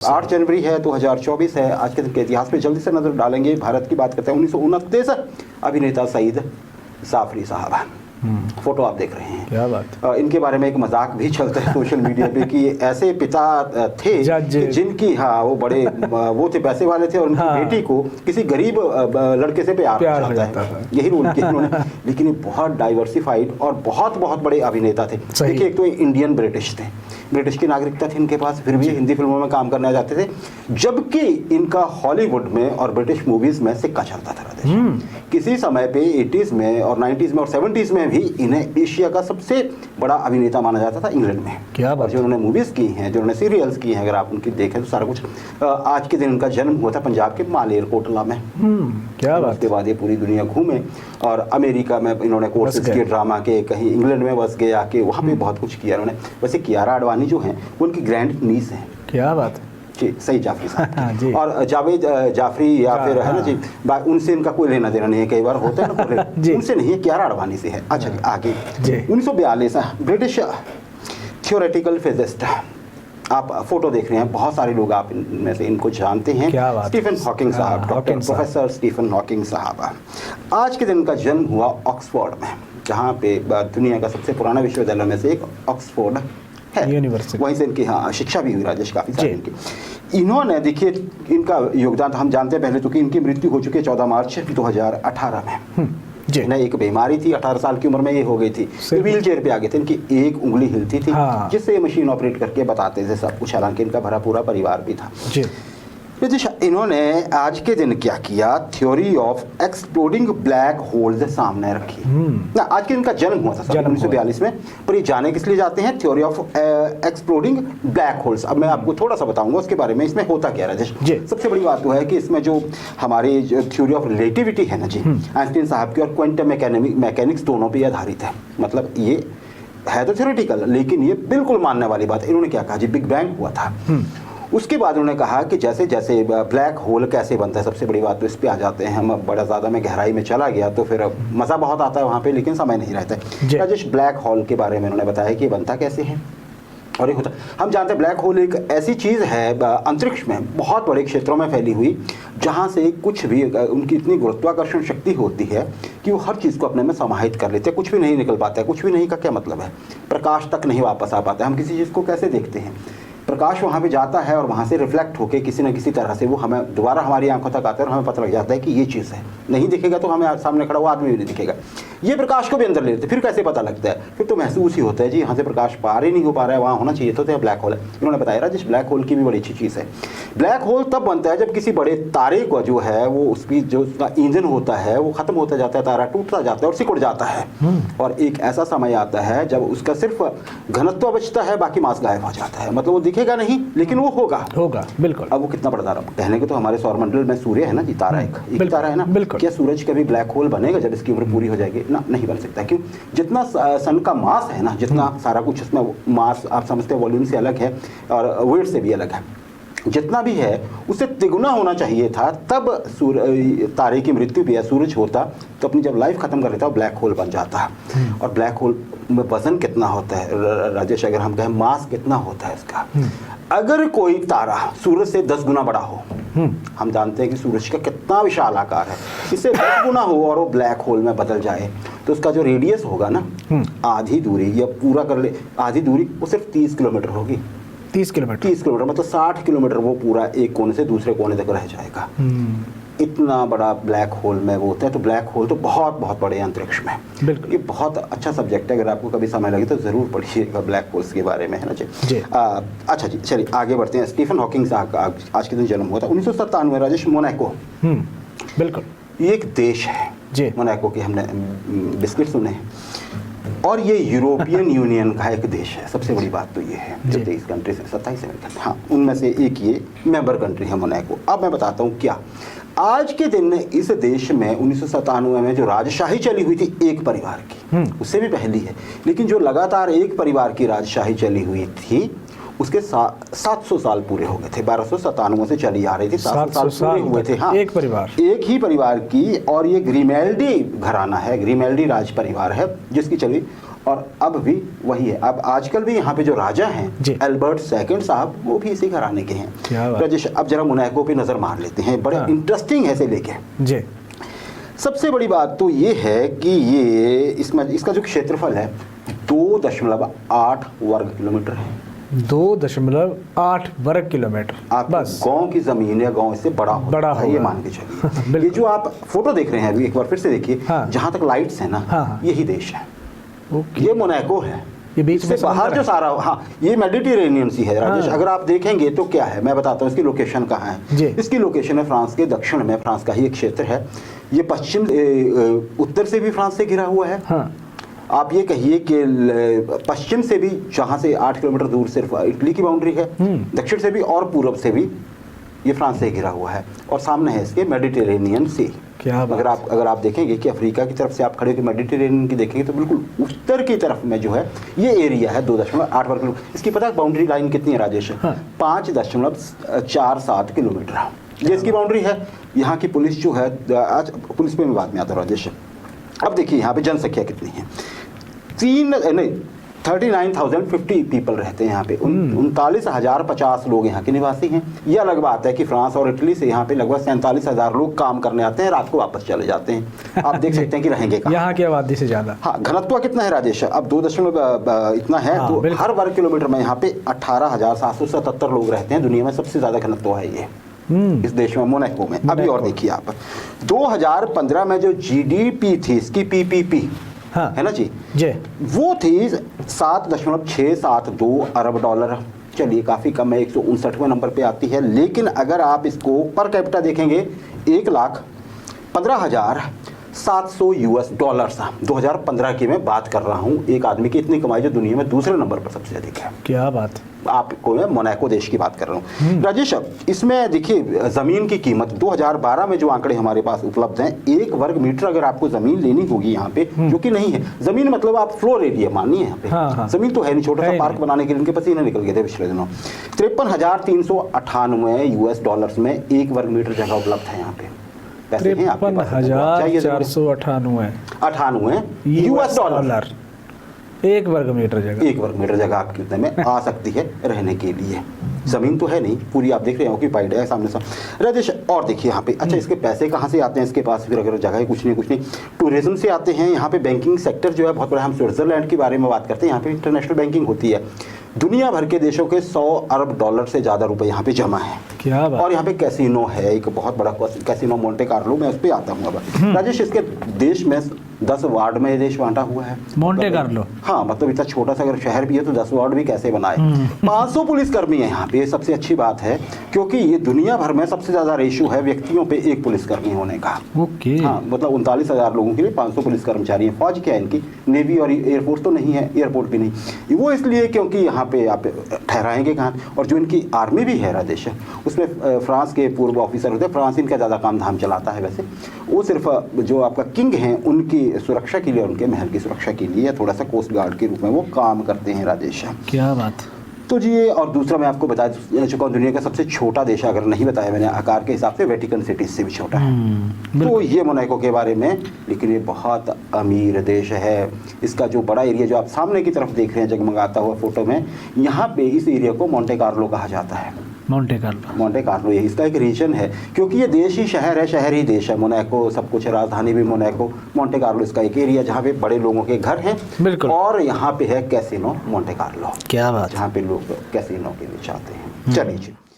8 जनवरी है 2024 है। आज के दिन के इतिहास पे जल्दी से नजर डालेंगे। भारत की बात करते हैं 1929 अभिनेता सईद जाफरी साहब। फोटो आप देख रहे हैं, क्या बात। इनके बारे में एक मजाक भी चलता है सोशल मीडिया पे कि ऐसे पिता थे कि जिनकी वो बड़े वो थे, पैसे वाले थे और उनकी बेटी को किसी गरीब लड़के से प्यार हो जाता है। यही रोल किया उन्होंने। लेकिन ये बहुत डाइवर्सिफाइड और बहुत बहुत बड़े अभिनेता थे। देखिए, एक तो इंडियन ब्रिटिश थे, ब्रिटिश की नागरिकता थी इनके पास, फिर भी हिंदी फिल्मों में काम करना चाहते थे, जबकि इनका हॉलीवुड में और ब्रिटिश मूवीज में सिक्का चलता था। किसी समय पे 80s में और 90s में और 70s में भी इन्हें एशिया का सबसे बड़ा अभिनेता माना जाता था इंग्लैंड में। क्या बात। जो उन्होंने मूवीज की हैं, जो उन्होंने सीरियल्स की हैं, अगर आप उनकी देखें तो सारा कुछ। आज के दिन उनका जन्म हुआ था पंजाब के मालेरकोटला में। क्या बात। उसके बाद ये पूरी दुनिया घूमे और अमेरिका में इन्होंने कोर्सेज किए ड्रामा के, कहीं इंग्लैंड में बस गए आके, वहाँ पे बहुत कुछ किया उन्होंने। वैसे कियारा आडवाणी जो हैं वो उनकी ग्रैंड नीस हैं। क्या बात जी, सईद जाफरी साहब और जावेद जाफरी या फिर है ना जी, उनसे इनका कोई लेना देना नहीं है। कई बार होता है ना, उनसे नहीं है, कियारा आडवाणी से है। अच्छा जी, आगे 1942 ब्रिटिश थियोरेटिकल फिजिस्ट। आप फोटो देख रहे हैं, बहुत सारे लोग आप इनमें से इनको जानते हैं। स्टीफन हॉकिंग साहब, डॉक्टर प्रोफेसर स्टीफन हॉकिंग साहब। आज के दिन उनका जन्म हुआ ऑक्सफोर्ड में, जहाँ पे दुनिया का सबसे पुराना विश्वविद्यालय में से एक ऑक्सफोर्ड है, यूनिवर्सिटी। वहीं से इनकी शिक्षा भी हुई राजेश, काफ़ी सारी इनकी। इन्होंने देखिए इनका योगदान हम जानते हैं पहले तो कि इनकी मृत्यु हो चुकी है 14 मार्च 2018 में। इन्हें एक बीमारी थी, 18 साल की उम्र में ये हो गई थी। व्हील चेयर पे आ गए थे, इनकी एक उंगली हिलती थी, जिससे ये मशीन ऑपरेट करके बताते थे सब कुछ। हालांकि इनका भरा पूरा परिवार भी था। इन्होंने आज के दिन क्या किया, theory of exploding black holes सामने रखी ना। आज के दिन का जन्म हुआ था 1942 में, पर ये जाने किस लिए जाते हैं, theory of exploding black holes. अब मैं आपको थोड़ा सा बताऊंगा उसके बारे में, इसमें होता क्या राजेश। सबसे बड़ी बात तो है कि इसमें जो हमारी थ्योरी ऑफ रिलेटिविटी है ना जी, आइंस्टीन साहब की और क्वांटम मैकेनिक्स दोनों पर आधारित है। मतलब ये है तो थ्योरेटिकल, लेकिन ये बिल्कुल मानने वाली बात। इन्होंने क्या कहा जी, बिग बैंग हुआ था। उसके बाद उन्होंने कहा कि जैसे जैसे ब्लैक होल कैसे बनता है, सबसे बड़ी बात तो इस पे आ जाते हैं हम। बड़ा ज़्यादा में गहराई में चला गया तो फिर मज़ा बहुत आता है वहाँ पे, लेकिन समय नहीं रहता है। राजेश, ब्लैक होल के बारे में उन्होंने बताया कि ये बनता कैसे है और ये होता। हम जानते हैं ब्लैक होल एक ऐसी चीज़ है अंतरिक्ष में बहुत बड़े क्षेत्रों में फैली हुई, जहाँ से कुछ भी उनकी इतनी गुरुत्वाकर्षण शक्ति होती है कि वो हर चीज़ को अपने में समाहित कर लेते हैं। कुछ भी नहीं निकल पाता है। कुछ भी नहीं का क्या मतलब है, प्रकाश तक नहीं वापस आ पाता है। हम किसी चीज़ को कैसे देखते हैं, प्रकाश वहाँ पे जाता है और वहाँ से रिफ्लेक्ट होकर किसी न किसी तरह से वो हमें दोबारा हमारी आंखों तक आता है और हमें पता लग जाता है कि ये चीज़ है। नहीं दिखेगा तो हमें सामने खड़ा हुआ आदमी भी नहीं दिखेगा। ये प्रकाश को भी अंदर ले लेते, फिर कैसे पता लगता है, फिर तो महसूस ही होता है जी यहाँ से प्रकाश पार ही नहीं हो पा रहा है, वहाँ होना चाहिए तो ब्लैक होल है। इन्होंने बताया जिस ब्लैक होल की भी बड़ी अच्छी चीज़ है। ब्लैक होल तब बनता है जब किसी बड़े तारे को जो है वो उसकी जो उसका ईंधन होता है वो खत्म होता जाता है, तारा टूटता जाता है और सिकुड़ जाता है। और एक ऐसा समय आता है जब उसका सिर्फ घनत्व बचता है, बाकी मास गायब हो जाता है। मतलब वो दिखेगा नहीं लेकिन वो होगा बिल्कुल। अब वो कितना बड़ा तारा, कहने को तो हमारे सौरमंडल में सूर्य है ना जी, तारा एक तारा है ना। क्या सूरज कभी ब्लैक होल बनेगा जब इसकी उम्र पूरी हो जाएगी? ना, नहीं बन सकता। क्यों? जितना सन का मास है ना, जितना सारा कुछ उसमें मास आप समझते हैं वॉल्यूम से अलग है और वेट से भी अलग है, जितना भी है उससे तिगुना होना चाहिए था। तब तारे की मृत्यु भी है, सूरज होता तो अपनी जब लाइफ खत्म कर लेता ब्लैक होल बन जाता। और ब्लैक होल में वजन कितना होता है राजेश, अगर हम कहें मास कितना होता है इसका, अगर कोई तारा सूरज से 10 गुना बड़ा हो, हम जानते हैं कि सूरज का कितना विशाल आकार है, इससे 10 गुना हो और वो ब्लैक होल में बदल जाए तो उसका जो रेडियस होगा ना, आधी दूरी या पूरा कर ले आधी दूरी, वो सिर्फ 30 किलोमीटर होगी। 30 किलोमीटर मतलब 60 किलोमीटर वो पूरा एक कोने से दूसरे कोने तक रह जाएगा। इतना बड़ा ब्लैक होल में वो होता है। तो ब्लैक होल तो बहुत बहुत बड़े अंतरिक्ष में। बिल्कुल, ये बहुत अच्छा सब्जेक्ट है, अगर आपको कभी समय लगे तो ज़रूर पढ़िएगा ब्लैक होल्स के बारे में, है ना जी। अच्छा जी, चलिए आगे बढ़ते हैं। स्टीफन हॉकिंग साहब का आज के दिन जन्म हुआ था 1997 राजेश, मोनाको। बिल्कुल, ये एक देश है जी, मोनाको की हमने बिस्किट सुने हैं, और ये यूरोपियन यूनियन का एक देश है। सबसे बड़ी बात तो ये है, जो 23 कंट्रीज है, 27 अमेरिकन, हाँ, उनमें से एक ये मेंबर कंट्री है मोनाको। अब मैं बताता हूँ क्या आज के दिन इस देश में 1997 में जो राजशाही चली हुई थी एक परिवार की, उससे भी पहली है, लेकिन जो लगातार एक परिवार की राजशाही चली हुई थी उसके 700 साल पूरे हो गए थे। 1297 से चली आ रही थी, 700 साल पूरे हुए थे। हाँ, एक ही परिवार की, और ये ग्रिमेल्डी घराना है, ग्रिमेल्डी राज परिवार है जिसकी चली और अब भी वही है। अब आजकल भी यहाँ पे जो राजा हैं एल्बर्ट सेकंड साहब, वो भी इसी घराने के हैं। राजेश, अब जरा मोनाको पे नजर मार लेते हैं, बड़े इंटरेस्टिंग है इसे लेके जी। सबसे बड़ी बात तो ये है कि ये इसका जो क्षेत्रफल है 2.8 वर्ग किलोमीटर है। 2.8 वर्ग किलोमीटर। आप बस गांव की जमीन है, गांव इससे बड़ा है, ये मान के चलिए। ये जो आप फोटो देख रहे हैं अभी एक बार फिर से देखिए, जहां तक लाइट्स है ना, यही देश है, ये मोनाको है। ये बीच में बाहर जो सारा, हाँ, ये मेडिटेरेनियन सी है राजेश। अगर आप देखेंगे तो क्या है, मैं बताता हूँ इसकी लोकेशन कहाँ है। इसकी लोकेशन है फ्रांस के दक्षिण में, फ्रांस का ही एक क्षेत्र है। ये पश्चिम उत्तर से भी फ्रांस से घिरा हुआ है। आप ये कहिए कि पश्चिम से भी, जहाँ से 8 किलोमीटर दूर सिर्फ इटली की बाउंड्री है, दक्षिण से भी और पूर्व से भी ये फ्रांस से घिरा हुआ है, और सामने है इसके मेडिटेरेनियन सी। क्या अगर आप देखेंगे कि अफ्रीका की तरफ से आप खड़े होकर मेडिटेरेनियन की देखेंगे तो बिल्कुल उत्तर की तरफ में जो है ये एरिया है 2.8 वर्ग किलोमीटर। इसकी पता है बाउंड्री लाइन कितनी है राजेश? 5.47 किलोमीटर ये इसकी बाउंड्री है। यहाँ की पुलिस जो है, आज पुलिस पे मैं बाद में आता हूँ राजेश। अब देखिए यहाँ पे जनसंख्या कितनी है, 39,050 पीपल रहते हैं यहाँ पे। 39,050 लोग यहाँ के निवासी हैं। ये अलग बात है कि फ्रांस और इटली से यहाँ पे लगभग 47,000 लोग काम करने आते हैं, रात को वापस चले जाते हैं। आप देख सकते हैं कि रहेंगे कहाँ। यहाँ की आबादी से ज्यादा। हाँ, घनत्व कितना है राजेश? अब 2 इतना है। हाँ, तो हर वर्ग किलोमीटर में यहाँ पे 18,777 लोग रहते हैं। दुनिया में सबसे ज्यादा घनत्व है ये इस देश में, मोनाको में। अभी और देखिए आप, 2015 में जो जीडीपी थी इसकी, पीपीपी है ना जी, वो थी 7.672 अरब डॉलर। चलिए काफ़ी कम है, 159वें नंबर पे आती है। लेकिन अगर आप इसको पर कैपिटा देखेंगे, 1,15,700 US डॉलर। 2015 की मैं बात कर रहा हूँ। एक आदमी की इतनी कमाई जो दुनिया में दूसरे नंबर पर सबसे अधिक है। क्या बात, आपको मैं मोनाको देश की बात कर रहा हूँ राजेश। इसमें देखिए ज़मीन की कीमत 2012 में जो आंकड़े हमारे पास उपलब्ध हैं, 1 वर्ग मीटर अगर आपको ज़मीन लेनी होगी यहाँ पे, जो कि नहीं है ज़मीन, मतलब आप फ्लोर एरिया मानिए यहाँ पे। ज़मीन तो है नहीं, छोटा सा पार्क बनाने के लिए इनके पसीने निकल गए थे पिछले दिनों। 53,398 US डॉलर्स में 1 वर्ग मीटर जगह उपलब्ध है यहाँ पे। 53,498 US डॉलर 1 वर्ग मीटर जगह। 1 वर्ग मीटर जगह आपकी उतने में आ सकती है रहने के लिए। ज़मीन तो है नहीं, पूरी आप देख रहे हैं ऑक्यूपाइड है सामने से राजेश। और देखिए यहाँ पे, अच्छा इसके पैसे कहाँ से आते हैं इसके पास? फिर अगर जगह है कुछ नहीं, टूरिज्म से आते हैं। यहाँ पे बैंकिंग सेक्टर जो है बहुत बड़ा। हम स्विट्जरलैंड के बारे में बात करते हैं, यहाँ पे इंटरनेशनल बैंकिंग होती है। दुनिया भर के देशों के 100 अरब डॉलर से ज़्यादा रुपए यहाँ पे जमा है। क्या बात। और यहाँ पे कैसीनो है, एक बहुत बड़ा कैसीनो मोंटे कार्लो, मैं उस पर आता हूँ अब राजेश। इसके देश में 10 वार्ड में देश बांटा हुआ है, मोंटे कार्लो। हाँ, मतलब इतना छोटा सा अगर शहर भी है तो 10 वार्ड भी कैसे बनाए। 500 पुलिसकर्मी है यहाँ पे। ये सबसे अच्छी बात है क्योंकि ये दुनिया भर में सबसे ज्यादा रेशियो है व्यक्तियों पे 1 पुलिसकर्मी होने का। ओके। हाँ, मतलब 39,000 लोगों के लिए 500 पुलिस कर्मचारी हैं। फौज क्या है इनकी? नेवी और एयरफोर्स तो नहीं है, एयरपोर्ट भी नहीं। वो इसलिए क्योंकि यहाँ पे आप ठहराएंगे कहाँ? और जो इनकी आर्मी भी है राजेश, उसमें फ्रांस के पूर्व ऑफिसर होते हैं। फ्रांस इनका ज़्यादा काम धाम चलाता है वैसे। वो सिर्फ जो आपका किंग हैं उनकी सुरक्षा के लिए, उनके महल की सुरक्षा के लिए थोड़ा सा कोस्ट गार्ड के रूप में वो काम करते हैं राजेश। क्या बात। तो जी ये, और दूसरा मैं आपको बता चुका हूँ, दुनिया का सबसे छोटा देश अगर नहीं बताया मैंने आकार के हिसाब से, वेटिकन सिटी से भी छोटा है। तो ये मोनाको के बारे में। लेकिन ये बहुत अमीर देश है। इसका जो बड़ा एरिया जो आप सामने की तरफ देख रहे हैं जगमगाता हुआ फोटो में, यहाँ पे इस एरिया को मोंटे कार्लो कहा जाता है। मोंटे कार्लो ये इसका एक रीजन है क्योंकि ये देश ही शहर है, शहर ही देश है। मोनाको सब कुछ, राजधानी भी मोनाको। मोंटे कार्लो इसका एक एरिया जहाँ पे बड़े लोगों के घर हैं। बिल्कुल। और यहाँ पे है कैसीनो मोंटे कार्लो। क्या बात। जहाँ पे लोग कैसीनो के लिए जाते हैं। चलिए जी।